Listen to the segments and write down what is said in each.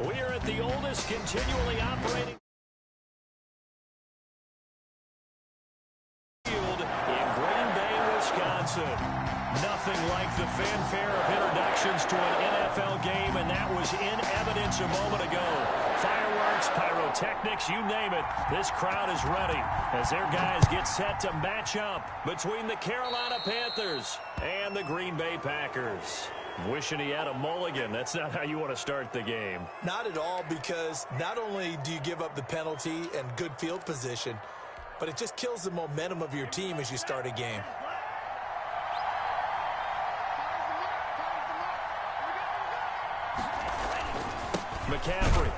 We are at the oldest continually operating field in Green Bay, Wisconsin. Nothing like the fanfare of introductions to an NFL game, and that was in evidence a moment ago. Fireworks, pyrotechnics, you name it. This crowd is ready as their guys get set to match up between the Carolina Panthers and the Green Bay Packers. Wishing he had a mulligan. That's not how you want to start the game. Not at all, because not only do you give up the penalty and good field position, but it just kills the momentum of your team as you start a game. McCaffrey.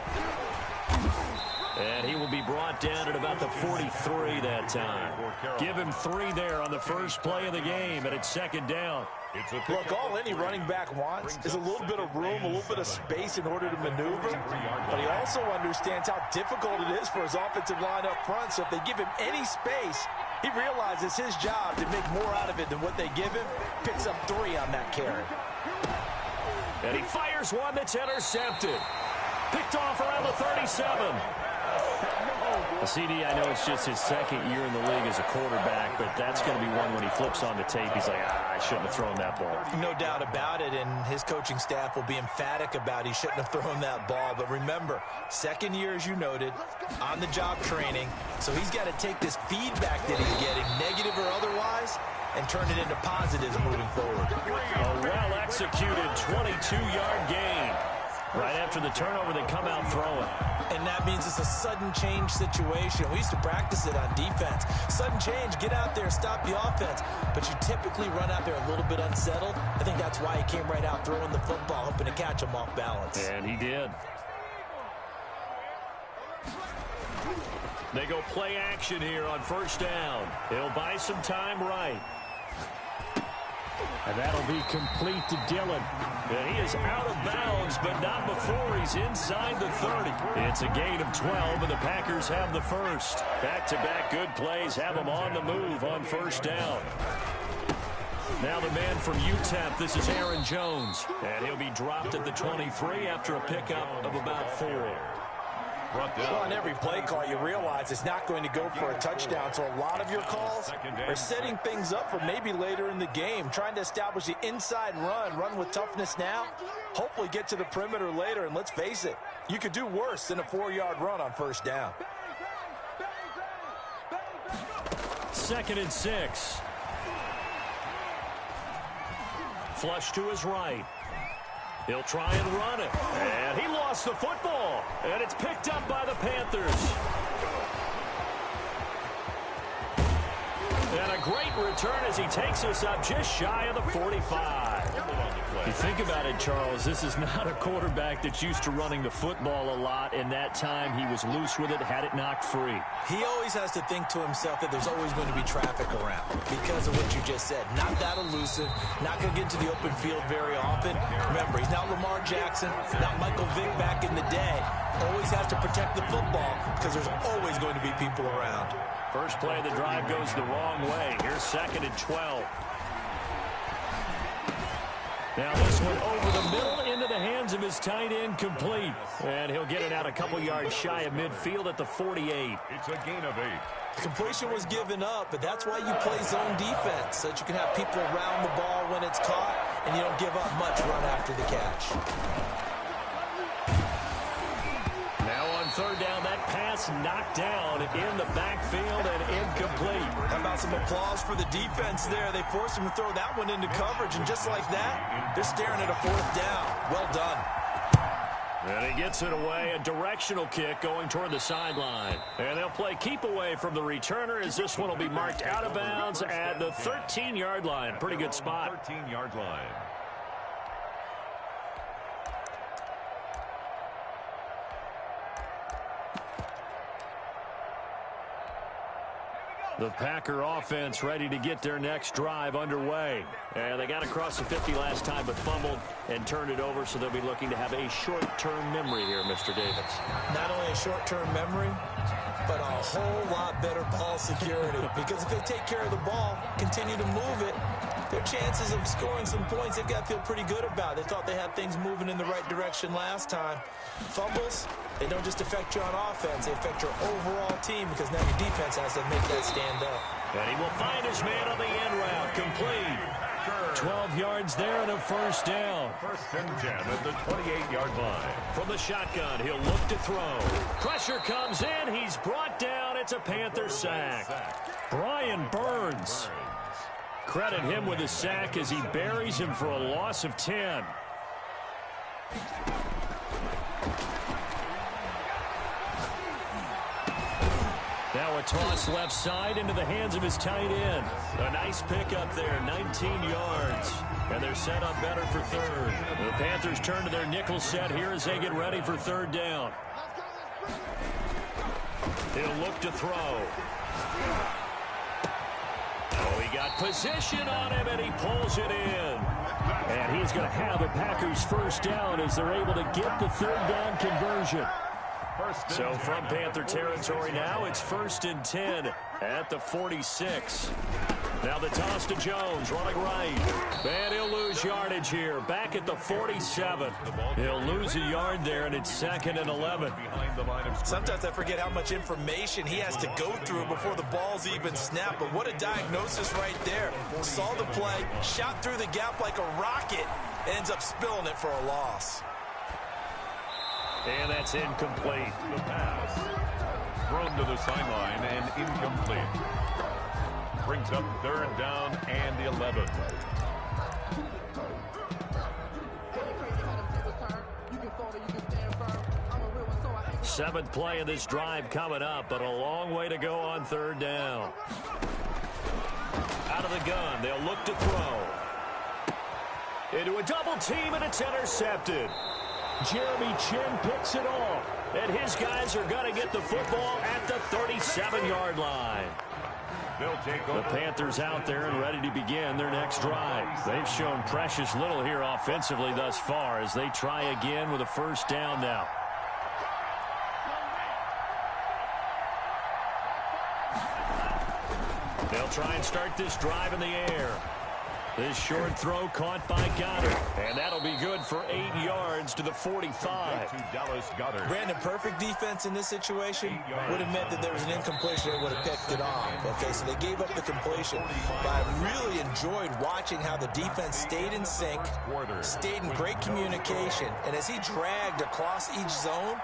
And he will be brought down at about the 43 that time. Give him 3 there on the first play of the game, and it's second down. Look, all any running back wants is a little bit of room, a little bit of space in order to maneuver. But he also understands how difficult it is for his offensive line up front. So if they give him any space, he realizes his job to make more out of it than what they give him. Picks up 3 on that carry. And he fires one that's intercepted. Picked off around the 37. The CD, I know it's just his second year in the league as a quarterback, but that's going to be one when he flips on the tape. He's like, I shouldn't have thrown that ball. No doubt about it, and his coaching staff will be emphatic about he shouldn't have thrown that ball. But remember, second year, as you noted, on-the-job training, so he's got to take this feedback that he's getting, negative or otherwise, and turn it into positives moving forward. A well-executed 22-yard gain. Right after the turnover, they come out throwing. And that means it's a sudden change situation. We used to practice it on defense. Sudden change, get out there, stop the offense. But you typically run out there a little bit unsettled. I think that's why he came right out throwing the football, hoping to catch him off balance. And he did. They go play action here on first down. He'll buy some time right. And that'll be complete to Dillon. And he is out of bounds, but not before he's inside the 30. It's a gain of 12, and the Packers have the first. Back-to-back good plays have them on the move on first down. Now the man from UTEP, this is Aaron Jones. And he'll be dropped at the 23 after a pickup of about 4. Well, on every play call, you realize it's not going to go for a touchdown. So a lot of your calls are setting things up for maybe later in the game, trying to establish the inside run with toughness now, hopefully get to the perimeter later. And let's face it, you could do worse than a 4-yard run on first down. 2nd and 6. Flush to his right. He'll try and run it. And he lost the football. And it's picked up by the Panthers. And a great return as he takes us up just shy of the 45. You think about it, Charles, this is not a quarterback that's used to running the football a lot. In that time, he was loose with it, had it knocked free. He always has to think to himself that there's always going to be traffic around because of what you just said. Not that elusive, not going to get into the open field very often. Remember, he's not Lamar Jackson, not Michael Vick back in the day. Always has to protect the football because there's always going to be people around. First play of the drive goes the wrong way. Here's 2nd and 12. Now this one over the middle into the hands of his tight end, complete. And he'll get it out a couple yards shy of midfield at the 48. It's a gain of 8. The completion was given up, but that's why you play zone defense, so that you can have people around the ball when it's caught, and you don't give up much run after the catch. Now on third down, that pass knocked down in the backfield and incomplete. How about some applause for the defense there? They forced him to throw that one into coverage, and just like that, they're staring at a 4th down. Well done. And he gets it away, a directional kick going toward the sideline. And they'll play keep away from the returner as this one will be marked out of bounds at the 13-yard line. Pretty good spot. 13-yard line. The Packer offense ready to get their next drive underway. And they got across the 50 last time, but fumbled and turned it over, so they'll be looking to have a short-term memory here, Mr. Davis. Not only a short-term memory, but a whole lot better ball security. Because if they take care of the ball, continue to move it, their chances of scoring some points, they've got to feel pretty good about. They thought they had things moving in the right direction last time. Fumbles, they don't just affect you on offense, they affect your overall team because now your defense has to make that stand up. And he will find his man on the end route, complete. 12 yards there and a first down. First and 10 at the 28-yard line. From the shotgun, he'll look to throw. Pressure comes in. He's brought down. It's a Panther sack. Brian Burns. Credit him with a sack as he buries him for a loss of 10. Now a toss left side into the hands of his tight end. A nice pickup there, 19 yards. And they're set up better for third. The Panthers turn to their nickel set here as they get ready for third down. He'll look to throw. Oh, he got position on him, and he pulls it in. And he's going to have the Packers first down as they're able to get the third down conversion. So from Panther territory now, it's 1st and 10 at the 46. Now the toss to Jones, running right. And he'll lose yardage here, back at the 47. He'll lose a yard there, and it's 2nd and 11. Sometimes I forget how much information he has to go through before the ball's even snapped. But what a diagnosis right there. Saw the play, shot through the gap like a rocket, ends up spilling it for a loss. And that's incomplete. The pass thrown to the sideline and incomplete. Brings up third down and 11. Seventh play of this drive coming up, but a long way to go on third down. Out of the gun, they'll look to throw. Into a double team, and it's intercepted. Jeremy Chin picks it off, and his guys are going to get the football at the 37-yard line. The Panthers out there and ready to begin their next drive. They've shown precious little here offensively thus far as they try again with a first down now. They'll try and start this drive in the air. This short throw caught by Goddard, and that'll be good for 8 yards to the 45. Brandon, perfect defense in this situation would have meant that there was an incompletion and would have picked it off. Okay, so they gave up the completion, but I really enjoyed watching how the defense stayed in sync, stayed in great communication, and as he dragged across each zone,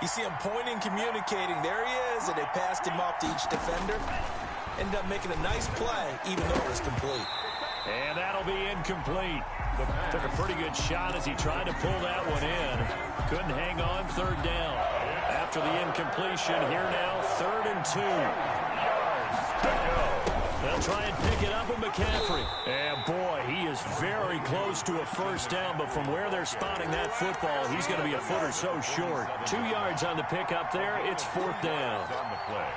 you see him pointing, communicating. There he is, and they passed him off to each defender. Ended up making a nice play, even though it was complete. And that'll be incomplete. Took a pretty good shot as he tried to pull that one in. Couldn't hang on third down. After the incompletion, here now, 3rd and 2. They'll try and pick it up with McCaffrey. And boy, he is very close to a first down, but from where they're spotting that football, he's going to be a foot or so short. 2 yards on the pickup there. It's 4th down. On the play.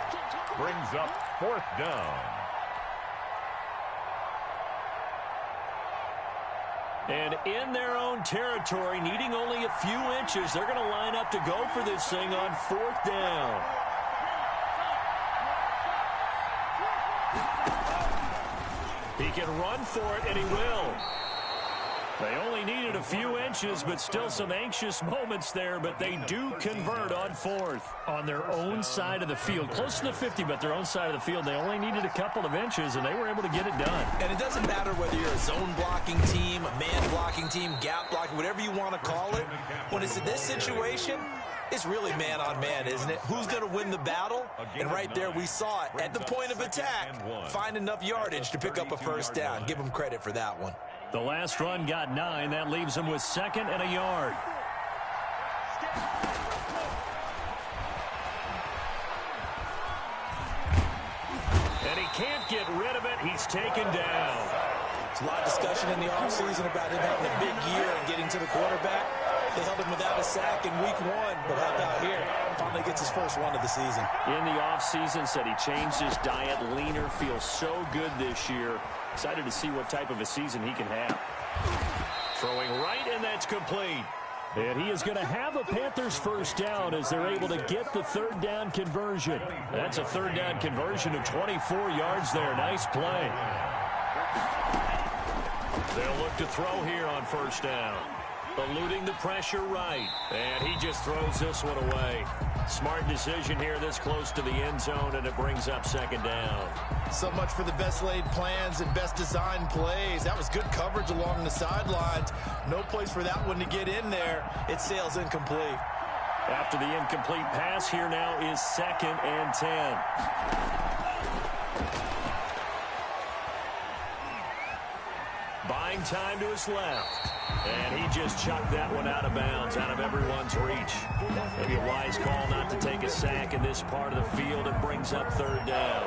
Brings up 4th down. And in their own territory, needing only a few inches, they're going to line up to go for this thing on 4th down. He can run for it, and he will. They only needed a few inches, but still some anxious moments there, but they do convert on 4th on their own side of the field. Close to the 50, but their own side of the field. They only needed a couple of inches, and they were able to get it done. And it doesn't matter whether you're a zone blocking team, a man blocking team, gap blocking, whatever you want to call it. When it's in this situation, it's really man on man, isn't it? Who's going to win the battle? And right there we saw it at the point of attack. Find enough yardage to pick up a first down. Give them credit for that one. The last run got 9. That leaves them with 2nd and a yard. And he can't get rid of it. He's taken down. There's a lot of discussion in the offseason about him having a big year and getting to the quarterback. They held him without a sack in week 1, but how about here? Finally gets his first one of the season. In the offseason, said he changed his diet, leaner, feels so good this year. Excited to see what type of a season he can have. Throwing right, and that's complete. And he is going to have a Panthers first down as they're able to get the third down conversion. That's a third down conversion of 24 yards there. Nice play. They'll look to throw here on first down. Eluding the pressure right. And he just throws this one away. Smart decision here this close to the end zone, and it brings up second down. So much for the best laid plans and best designed plays. That was good coverage along the sidelines. No place for that one to get in there. It sails incomplete. After the incomplete pass, here now is 2nd and 10. Buying time to his left. And he just chucked that one out of bounds, out of everyone's reach. Maybe a wise call not to take a sack in this part of the field. It brings up 3rd down.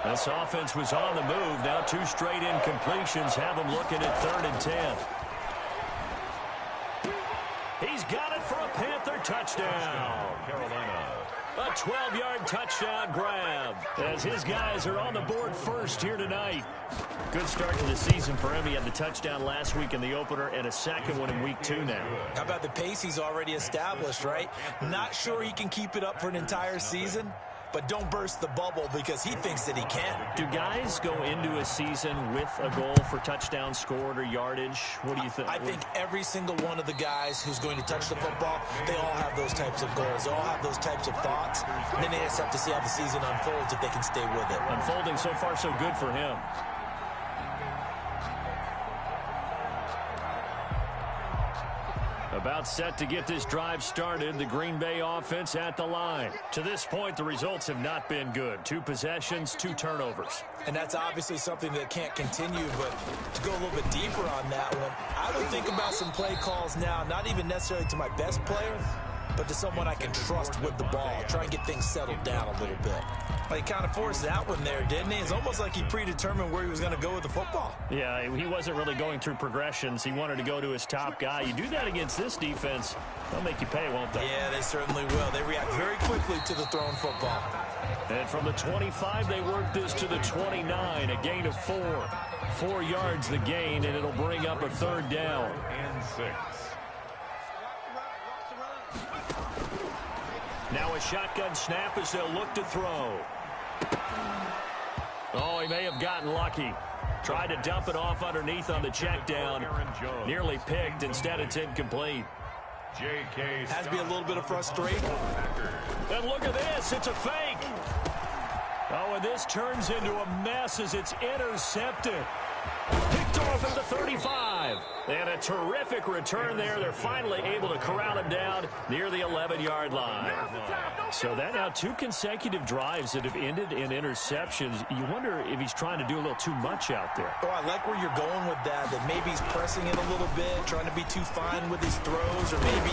This offense was on the move. Now 2 straight incompletions have them looking at 3rd and 10. He's got it for a Panther touchdown. Carolina. A 12-yard touchdown grab as his guys are on the board first here tonight. Good start to the season for him. He had the touchdown last week in the opener and a second one in week 2 now. How about the pace he's already established, right? Not sure he can keep it up for an entire season, but don't burst the bubble because he thinks that he can. Do guys go into a season with a goal for touchdown scored or yardage? What do you think? I think every single one of the guys who's going to touch the football, they all have those types of goals. They all have those types of thoughts. And then they just have to see how the season unfolds if they can stay with it. Unfolding so far so good for him. About set to get this drive started. The Green Bay offense at the line. To this point, the results have not been good. 2 possessions, 2 turnovers. And that's obviously something that can't continue, but to go a little bit deeper on that one, I would think about some play calls now, not even necessarily to my best player, but to someone I can trust with the ball. Try and get things settled down a little bit. Well, he kind of forced that one there, didn't he? It's almost like he predetermined where he was going to go with the football. Yeah, he wasn't really going through progressions. He wanted to go to his top guy. You do that against this defense, they'll make you pay, won't they? Yeah, they certainly will. They react very quickly to the thrown football. And from the 25, they work this to the 29, a gain of 4. 4 yards the gain, and it'll bring up a 3rd down. And 6. Now a shotgun snap as they'll look to throw. Oh, he may have gotten lucky. Tried to dump it off underneath on the check down. Nearly picked. Instead, it's incomplete. Has to be a little bit of frustration. And look at this. It's a fake. Oh, and this turns into a mess as it's intercepted. Picked off at the 35. And a terrific return there. They're finally able to corral him down near the 11-yard line. So that now 2 consecutive drives that have ended in interceptions. You wonder if he's trying to do a little too much out there. Oh, I like where you're going with that maybe he's pressing it a little bit, trying to be too fine with his throws, or maybe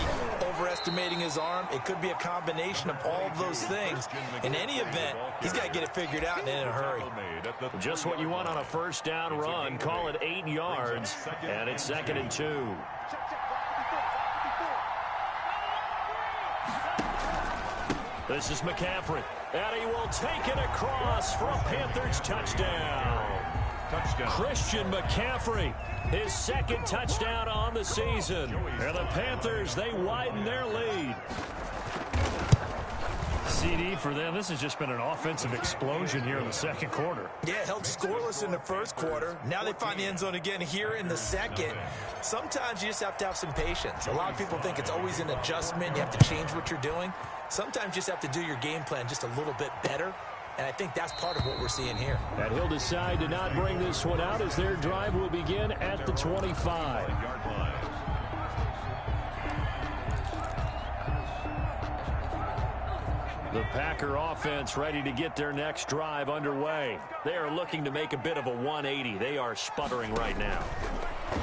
overestimating his arm. It could be a combination of all of those things. In any event, he's got to get it figured out and in a hurry. Just what you want on a first down run. Call it 8 yards, and it's 2nd and 2. This is McCaffrey, and he will take it across for a Panthers touchdown. Christian McCaffrey, his 2nd touchdown on the season. And the Panthers, they widen their lead. CD for them. This has just been an offensive explosion here in the 2nd quarter. Yeah, held scoreless in the 1st quarter. Now they find the end zone again here in the 2nd. Sometimes you just have to have some patience. A lot of people think it's always an adjustment. You have to change what you're doing. Sometimes you just have to do your game plan just a little bit better. And I think that's part of what we're seeing here. And he'll decide to not bring this one out as their drive will begin at the 25. The Packer offense ready to get their next drive underway. They are looking to make a bit of a 180. They are sputtering right now.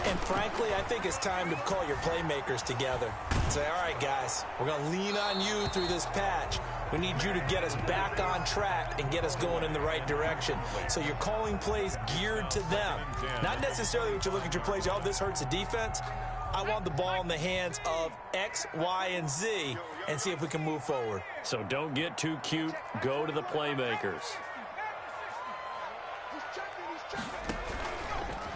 And frankly, I think it's time to call your playmakers together and say, all right, guys, we're going to lean on you through this patch. We need you to get us back on track and get us going in the right direction. So you're calling plays geared to them. Not necessarily what you look at your plays, oh, this hurts the defense. I want the ball in the hands of X, Y, and Z and see if we can move forward. So don't get too cute. Go to the playmakers.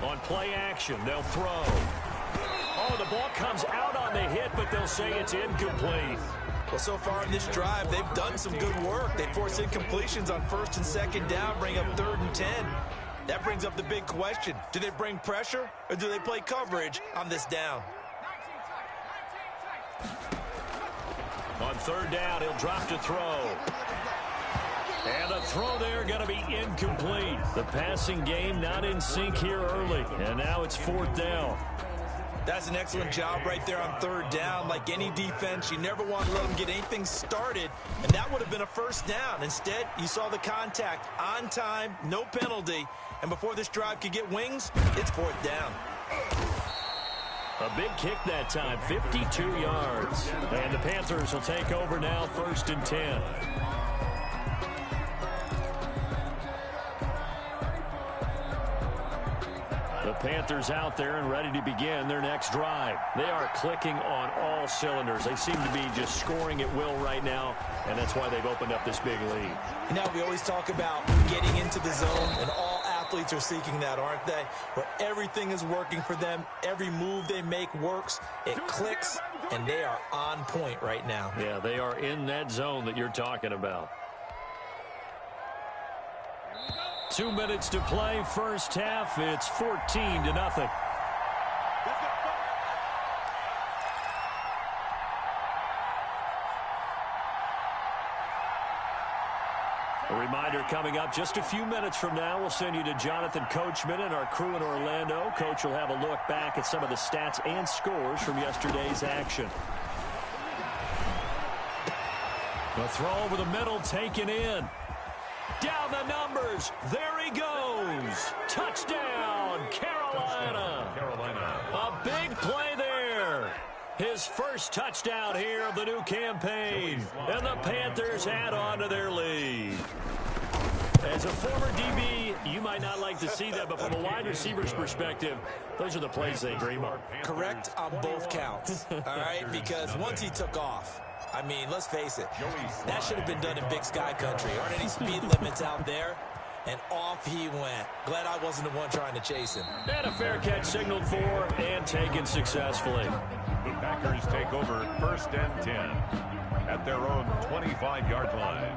On play action, they'll throw. Oh, the ball comes out on the hit, but they'll say it's incomplete. Well, so far in this drive, they've done some good work. They force incompletions on 1st and 2nd down, bring up 3rd and 10. That brings up the big question. Do they bring pressure or do they play coverage on this down? On third down, he'll drop to throw. And the throw there going to be incomplete. The passing game not in sync here early. And now it's fourth down. That's an excellent job right there on third down. Like any defense, you never want to let them get anything started, and that would have been a first down. Instead, you saw the contact on time, no penalty, and before this drive could get wings, it's fourth down. A big kick that time, 52 yards. And the Panthers will take over now, 1st and 10. The Panthers out there and ready to begin their next drive. They are clicking on all cylinders. They seem to be just scoring at will right now, and that's why they've opened up this big lead. You know, we always talk about getting into the zone, and all athletes are seeking that, aren't they? Where everything is working for them. Every move they make works. It clicks, and they are on point right now. Yeah, they are in that zone that you're talking about. 2 minutes to play, first half. It's 14-0. A reminder coming up just a few minutes from now, we'll send you to Jonathan Coachman and our crew in Orlando. Coach will have a look back at some of the stats and scores from yesterday's action. The throw over the middle taken in. Down the numbers. There he goes. Touchdown, Carolina. A big play there. His first touchdown here of the new campaign. And the Panthers add on to their lead. As a former DB, you might not like to see that, but from a wide receiver's perspective, those are the plays they dream of. Correct on both counts, all right? Because once he took off, I mean, let's face it, that should have been done in Big Sky country. Aren't any speed limits out there? And off he went. Glad I wasn't the one trying to chase him. And a fair catch signaled for and taken successfully. The Packers take over 1st and 10 at their own 25-yard line.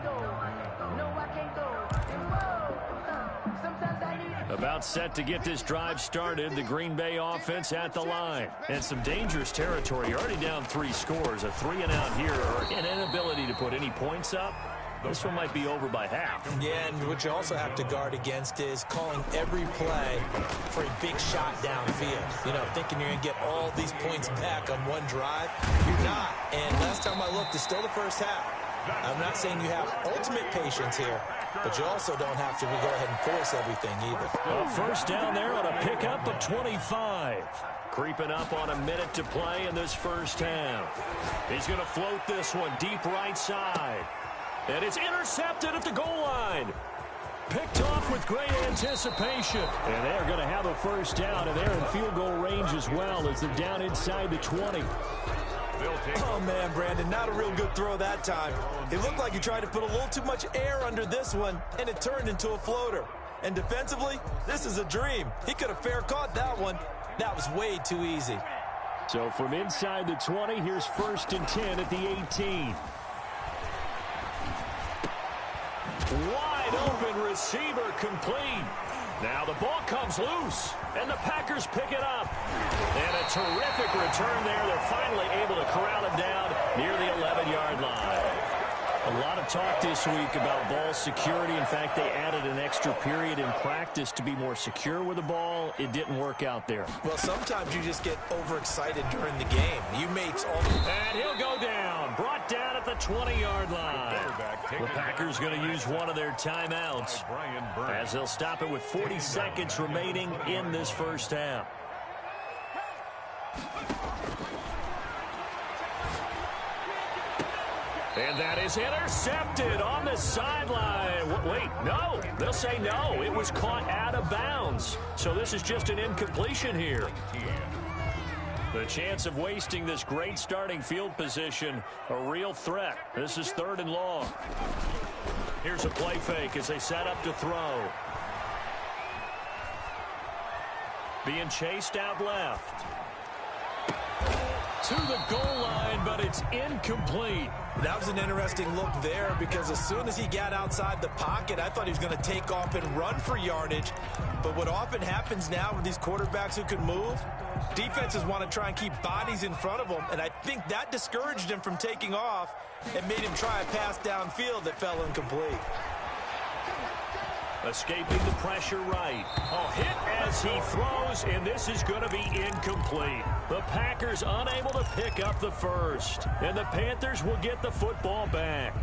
About set to get this drive started. The Green Bay offense at the line. And some dangerous territory. You're already down 3 scores. A 3-and-out here or an inability to put any points up. This one might be over by half. Yeah, and what you also have to guard against is calling every play for a big shot downfield. You know, thinking you're going to get all these points back on one drive. You're not. And last time I looked, it's still the first half. I'm not saying you have ultimate patience here, but you also don't have to go ahead and force everything either. A first down there on a pickup of 25. Creeping up on a minute to play in this first half. He's going to float this one deep right side. And it's intercepted at the goal line. Picked off with great anticipation. And they're going to have a first down, and they're in field goal range as well as they're down inside the 20. Oh, man, Brandon, not a real good throw that time. It looked like he tried to put a little too much air under this one, and it turned into a floater. And defensively, this is a dream. He could have fair caught that one. That was way too easy. So from inside the 20, here's 1st and 10 at the 18. Wide open receiver complete. Now the ball comes loose, and the Packers pick it up. And a terrific return there. They're finally able to corral him down near the 11-yard line. A lot of talk this week about ball security. In fact, they added an extra period in practice to be more secure with the ball. It didn't work out there. Well, sometimes you just get overexcited during the game. You mates all... And he'll go down. Brought down at the 20-yard line. The Packers going to use one of their timeouts as they'll stop it with 40 seconds remaining in this first half. And that is intercepted on the sideline. Wait, no. They'll say no. It was caught out of bounds. So this is just an incompletion here. The chance of wasting this great starting field position, a real threat. This is 3rd and long. Here's a play fake as they set up to throw. Being chased out left. To the goal line, but it's It's incomplete. That was an interesting look there because as soon as he got outside the pocket, I thought he was going to take off and run for yardage. But what often happens now with these quarterbacks who can move, defenses want to try and keep bodies in front of them, and I think that discouraged him from taking off and made him try a pass downfield that fell incomplete. Escaping the pressure right. A hit as he throws, and this is going to be incomplete. The Packers unable to pick up the first, and the Panthers will get the football back.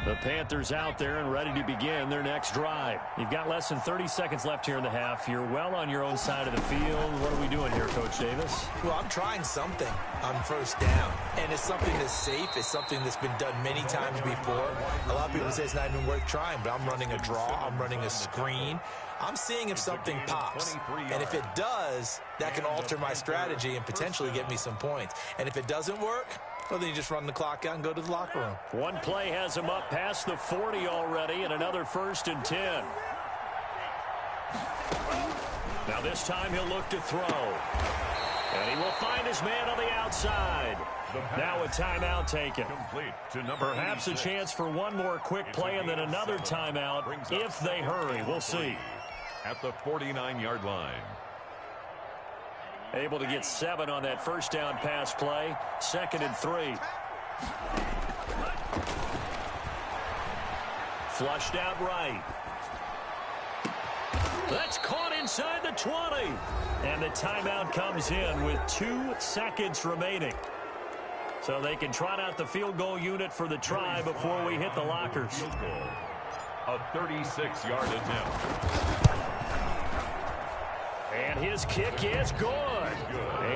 The Panthers out there and ready to begin their next drive. You've got less than 30 seconds left here in the half. You're well on your own side of the field. What are we doing here, Coach Davis? Well, I'm trying something on first down, and it's something that's safe. It's something that's been done many times before. A lot of people say it's not even worth trying, but I'm running a draw. I'm running a screen. I'm seeing if something pops, and if it does, that can alter my strategy and potentially get me some points. And if it doesn't work, well, then you just run the clock out and go to the locker room. One play has him up past the 40 already, and another 1st and 10. Now this time he'll look to throw. And he will find his man on the outside. Now a timeout taken. Perhaps a chance for one more quick play and then another timeout if they hurry. We'll see. At the 49-yard line. Able to get 7 on that first down pass play. 2nd and 3. Flushed out right. That's caught inside the 20. And the timeout comes in with 2 seconds remaining. So they can trot out the field goal unit for the try before we hit the lockers. A 36-yard attempt. And his kick is good.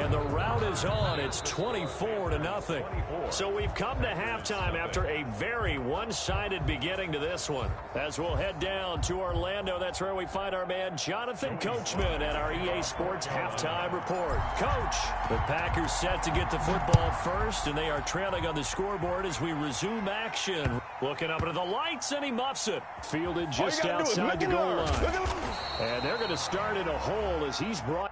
And the route is on. It's 24-0. So we've come to halftime after a very one-sided beginning to this one. As we'll head down to Orlando, that's where we find our man Jonathan Coachman at our EA Sports Halftime Report. Coach, the Packers set to get the football first, and they are trailing on the scoreboard as we resume action. Looking up into the lights, and he muffs it. Fielded just outside the goal line. And they're going to start in a hole as he's brought...